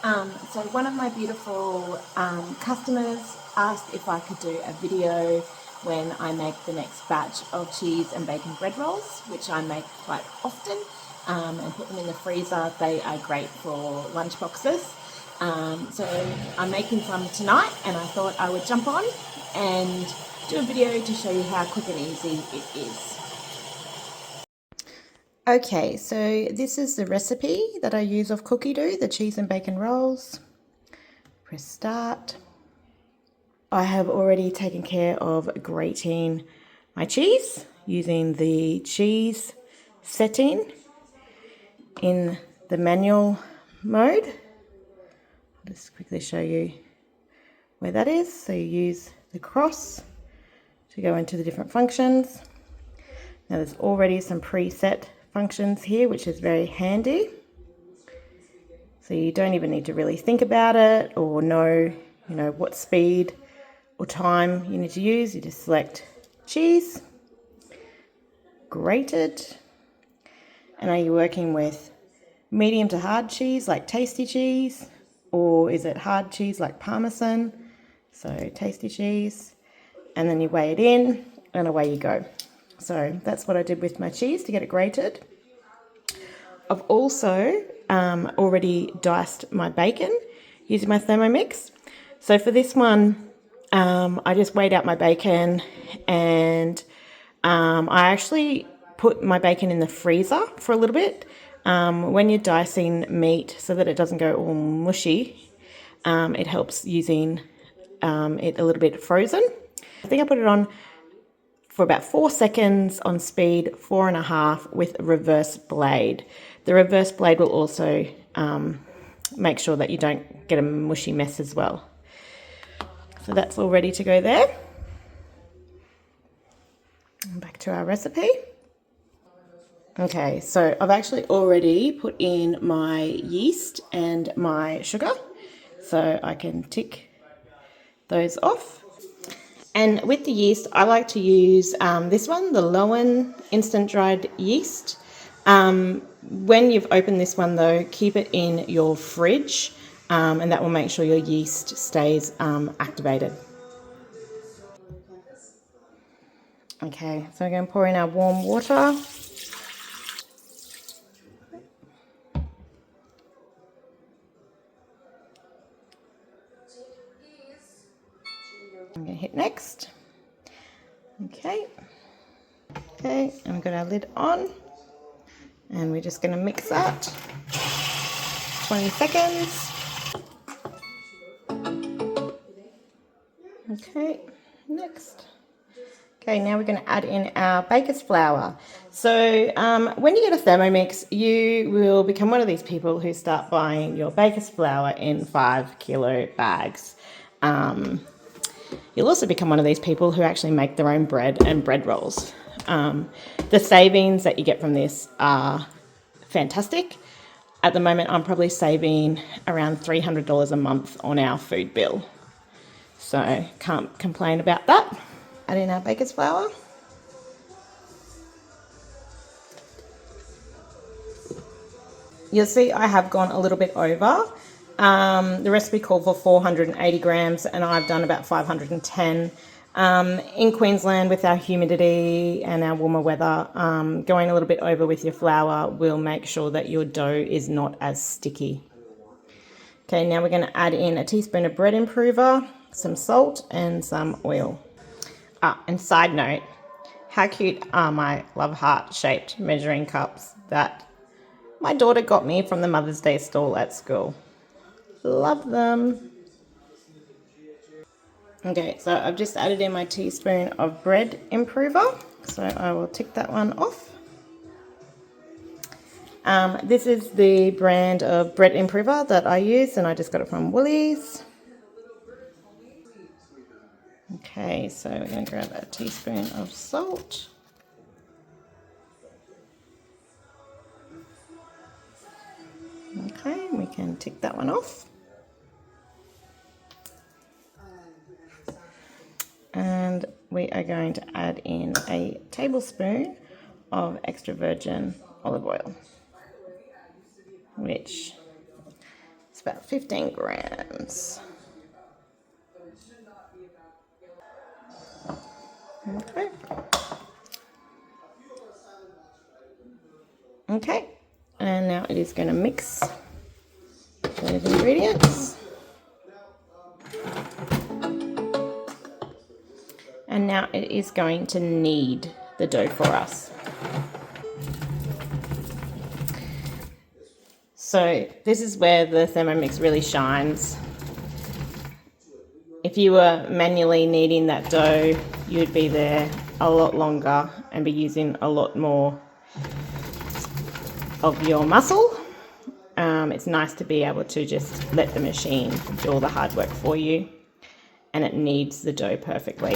So one of my beautiful customers asked if I could do a video when I make the next batch of cheese and bacon bread rolls, which I make quite often, and put them in the freezer. They are great for lunch boxes. So I'm making some tonight, and I thought I would jump on and do a video to show you how quick and easy it is. Okay, so this is the recipe that I use of Cookidoo, the cheese and bacon rolls. Press start. I have already taken care of grating my cheese using the cheese setting in the manual mode. I'll just quickly show you where that is. So you use the cross to go into the different functions. Now there's already some preset functions here, which is very handy. So you don't even need to really think about it or know, what speed or time you need to use. You just select cheese, grated, and are you working with medium to hard cheese like tasty cheese, or is it hard cheese like Parmesan? So tasty cheese, and then you weigh it in and away you go. So that's what I did with my cheese to get it grated. I've also already diced my bacon using my Thermomix. So for this one, I just weighed out my bacon, and I actually put my bacon in the freezer for a little bit. When you're dicing meat so that it doesn't go all mushy, it helps using it a little bit frozen. I think I put it on for about 4 seconds on speed 4.5 with a reverse blade. The reverse blade will also make sure that you don't get a mushy mess as well. So that's all ready to go there. Back to our recipe. Okay, so I've actually already put in my yeast and my sugar, so I can tick those off. And with the yeast, I like to use this one, the Lowen instant dried yeast. When you've opened this one though, keep it in your fridge, and that will make sure your yeast stays activated. Okay, so we're going to pour in our warm water. I'm going to hit next. Okay, and we've got our lid on, and we're just going to mix that 20 seconds. Okay, next. Okay, now we're going to add in our baker's flour. So when you get a Thermomix, you will become one of these people who start buying your baker's flour in 5 kilo bags. You'll also become one of these people who actually make their own bread and bread rolls. The savings that you get from this are fantastic. At the moment, I'm probably saving around $300 a month on our food bill. So can't complain about that. Add in our baker's flour. You'll see I have gone a little bit over. The recipe called for 480 grams and I've done about 510. In Queensland, with our humidity and our warmer weather, going a little bit over with your flour will make sure that your dough is not as sticky. Okay, now we're going to add in a teaspoon of bread improver, some salt and some oil. And side note, how cute are my love heart shaped measuring cups that my daughter got me from the Mother's Day stall at school. Love them. Okay, so I've just added in my teaspoon of bread improver, so I will tick that one off. This is the brand of bread improver that I use, and I just got it from Woolies. Okay, so we're going to grab a teaspoon of salt. Okay, we can tick that one off. And we are going to add in a tablespoon of extra virgin olive oil, which is about 15 grams. Okay. Okay, and now it is going to mix those ingredients. And now it is going to knead the dough for us. So this is where the Thermomix really shines. If you were manually kneading that dough, you would be there a lot longer and be using a lot more of your muscle. It's nice to be able to just let the machine do all the hard work for you, and it kneads the dough perfectly.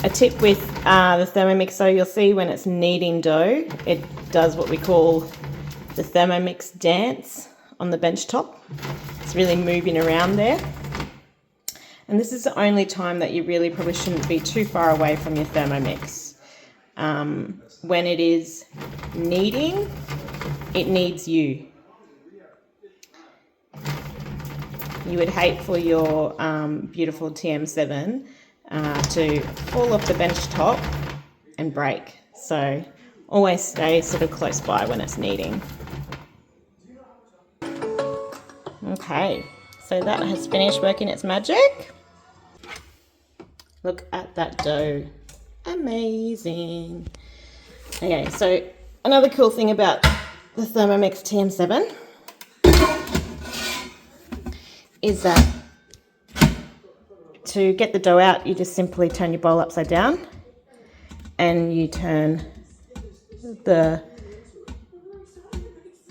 A tip with the Thermomix, so you'll see when it's kneading dough, it does what we call the Thermomix dance on the bench top. It's really moving around there. And this is the only time that you really probably shouldn't be too far away from your Thermomix. When it is kneading, it needs you. You would hate for your beautiful TM7 to fall off the bench top and break. So always stay sort of close by when it's kneading. Okay, so that has finished working its magic. Look at that dough. Amazing. Okay, so another cool thing about the Thermomix TM7 is that to get the dough out, you just simply turn your bowl upside down and you turn the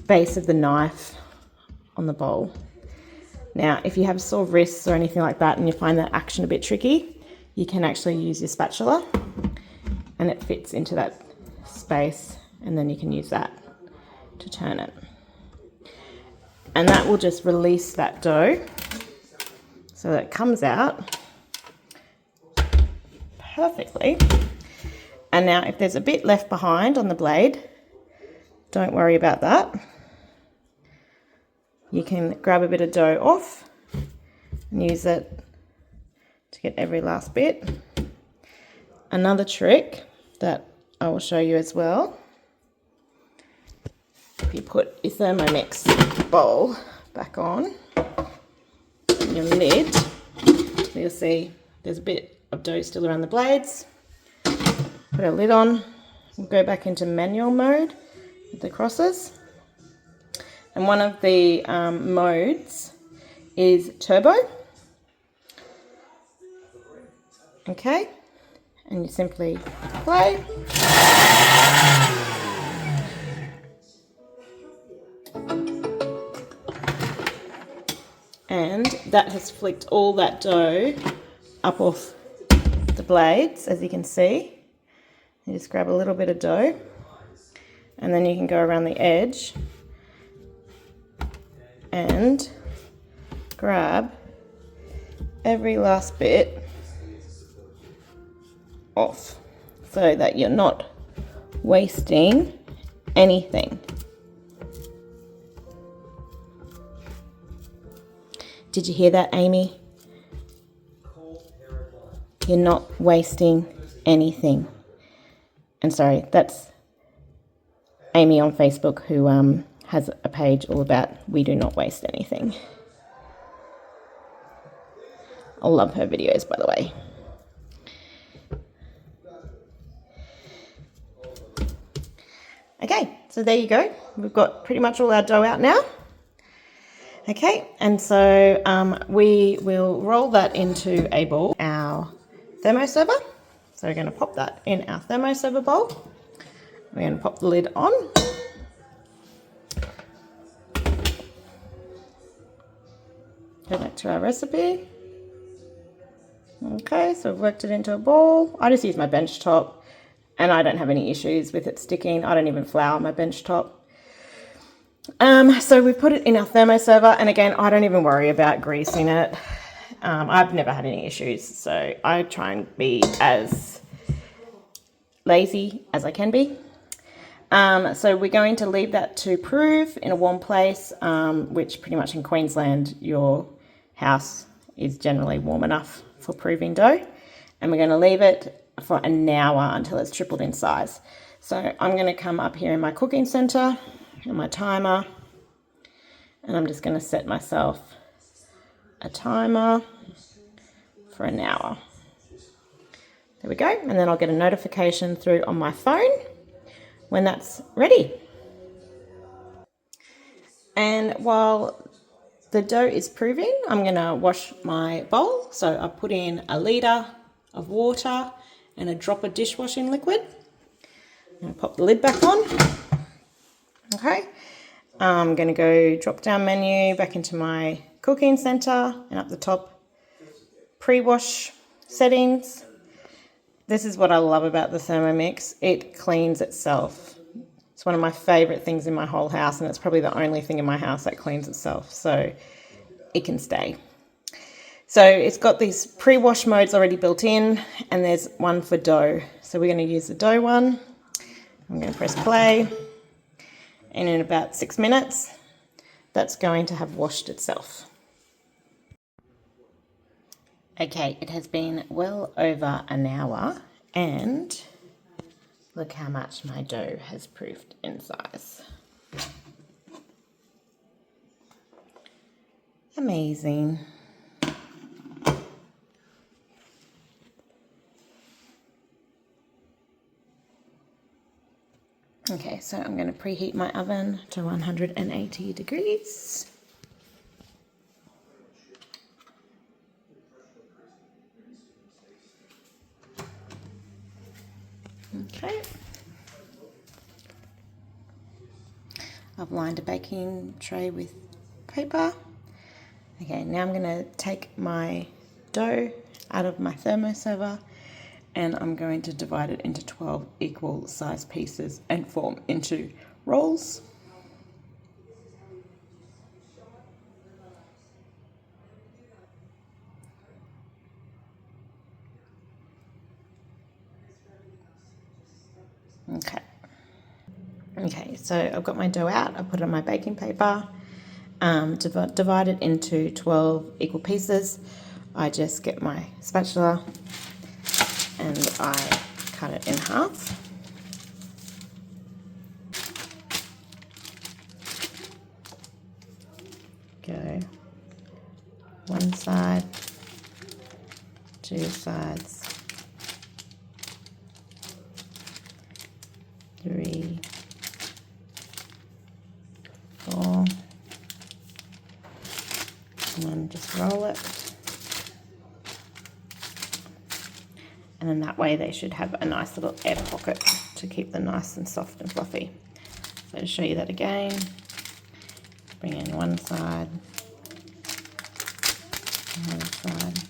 base of the knife on the bowl. Now, if you have sore wrists or anything like that and you find that action a bit tricky, you can actually use your spatula and it fits into that space, and then you can use that to turn it. And that will just release that dough so that it comes out perfectly. And now if there's a bit left behind on the blade, don't worry about that. You can grab a bit of dough off and use it to get every last bit. Another trick that I will show you as well. If you put your Thermomix bowl back on your lid, you'll see there's a bit of dough still around the blades. Put a lid on, we'll go back into manual mode with the crosses. And one of the modes is turbo. Okay, and you simply play. And that has flicked all that dough up off the blades, as you can see. You just grab a little bit of dough and then you can go around the edge and grab every last bit off so that you're not wasting anything. Did you hear that, Amy? You're not wasting anything. And sorry, that's Amy on Facebook who has a page all about we do not waste anything. I love her videos, by the way. Okay, so there you go. We've got pretty much all our dough out now. Okay, and so we will roll that into a ball, our thermoserver. So we're going to pop that in our thermoserver bowl. We're going to pop the lid on. Go back to our recipe. Okay, so I've worked it into a ball. I just use my bench top and I don't have any issues with it sticking. I don't even flour my bench top. So we put it in our thermoserver, and again, I don't even worry about greasing it. I've never had any issues, so I try and be as lazy as I can be. So we're going to leave that to prove in a warm place, which pretty much in Queensland, your house is generally warm enough for proving dough. And we're going to leave it for an hour until it's tripled in size. So I'm going to come up here in my cooking center and my timer, and I'm just going to set myself a timer for an hour. There we go. And then I'll get a notification through on my phone when that's ready. And while the dough is proving, I'm going to wash my bowl. So I put in a litre of water and a drop of dishwashing liquid. I'm going to pop the lid back on. Okay. I'm going to go drop down menu back into my cooking center and up the top, pre-wash settings. This is what I love about the Thermomix. It cleans itself. It's one of my favorite things in my whole house, and it's probably the only thing in my house that cleans itself, so it can stay. So it's got these pre-wash modes already built in, and there's one for dough. So we're going to use the dough one. I'm going to press play, and in about 6 minutes, that's going to have washed itself. Okay, it has been well over an hour, and look how much my dough has proofed in size. Amazing. Okay, so I'm going to preheat my oven to 180 degrees. Okay. I've lined a baking tray with paper. Okay, now I'm going to take my dough out of my thermoserver, and I'm going to divide it into 12 equal size pieces and form into rolls. Okay, so I've got my dough out. I put it on my baking paper, divide it into 12 equal pieces. I just get my spatula and I cut it in half. Go one side, two sides, three, four, and then just roll it. And then that way they should have a nice little air pocket to keep them nice and soft and fluffy. So to show you that again, bring in one side, another side.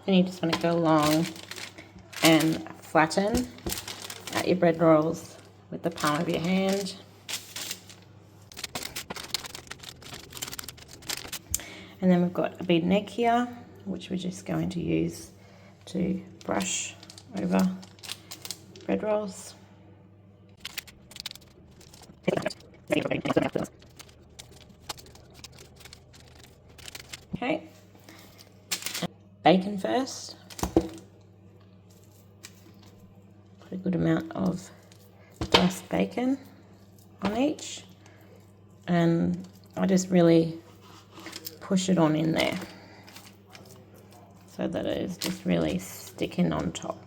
And you just want to go along and flatten out your bread rolls with the palm of your hand. And then we've got a bead and egg here, which we're just going to use to brush over bread rolls. Okay. Bacon first. Put a good amount of diced bacon on each, and I just really push it on in there so that it is just really sticking on top.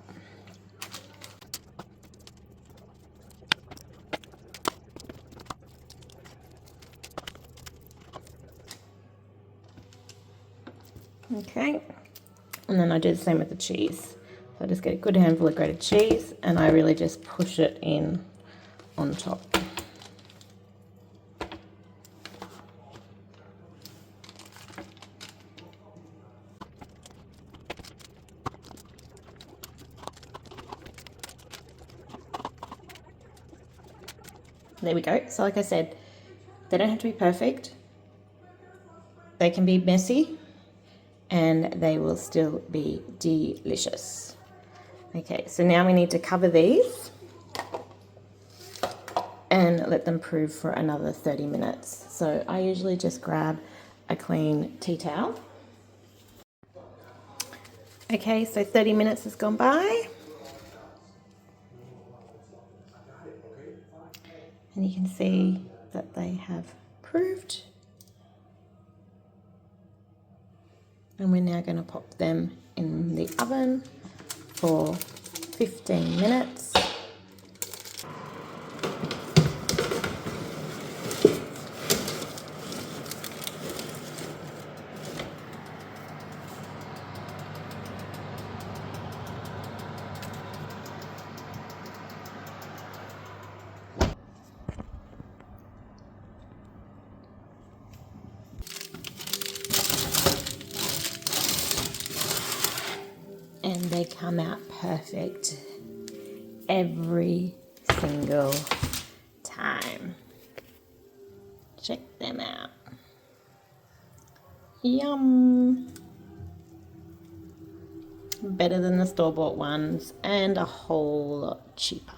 Okay, and then I do the same with the cheese. So I just get a good handful of grated cheese and I really just push it in on top. There we go. So like I said, they don't have to be perfect. They can be messy and they will still be delicious. Okay, so now we need to cover these and let them prove for another 30 minutes. So I usually just grab a clean tea towel. Okay, so 30 minutes has gone by. And you can see that they have proved. And we're now going to pop them in the oven for 15 minutes. And they come out perfect every single time. Check them out. Yum! Better than the store-bought ones and a whole lot cheaper.